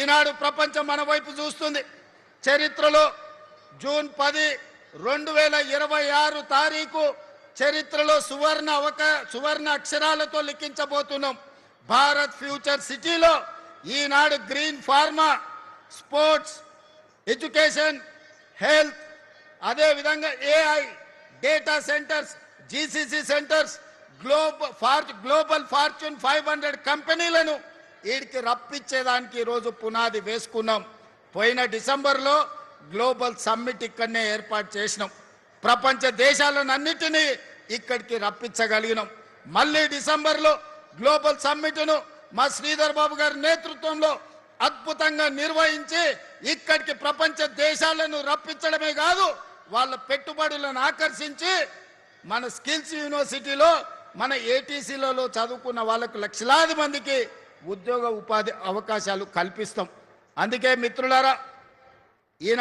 ఈనాడు ప్రపంచం మన వైపు చూస్తుంది. చరిత్రలో జూన్ 10, 2026 తారీఖు చరిత్రలో సువర్ణ అక్షరాలతో లిఖించబోతున్నాం. భారత్ ఫ్యూచర్ సిటీలో ఈనాడు green pharma, sports, education, health, అదే విధంగా AI, data centres, GCC centres, global Fortune 500 కంపెనీలను వీడికి రప్పించేదానికి ఈరోజు పునాది వేసుకున్నాం. పోయిన డిసెంబర్లో గ్లోబల్ సమ్మిట్ ఇక్కడనే ఏర్పాటు చేసినాం. ప్రపంచ దేశాలన్నిటినీ ఇక్కడికి రప్పించగలిగినాం. మళ్ళీ డిసెంబర్లో గ్లోబల్ సమ్మిట్ను మా శ్రీధర్ బాబు గారి నేతృత్వంలో అద్భుతంగా నిర్వహించి ఇక్కడికి ప్రపంచ దేశాలను రప్పించడమే కాదు, వాళ్ళ పెట్టుబడులను ఆకర్షించి మన స్కిల్స్ యూనివర్సిటీలో, మన ఏటీసీలలో చదువుకున్న వాళ్ళకు లక్షలాది మందికి ఉద్యోగ ఉపాధి అవకాశాలు కల్పిస్తాం. అందుకే మిత్రులారా, ఈనాడు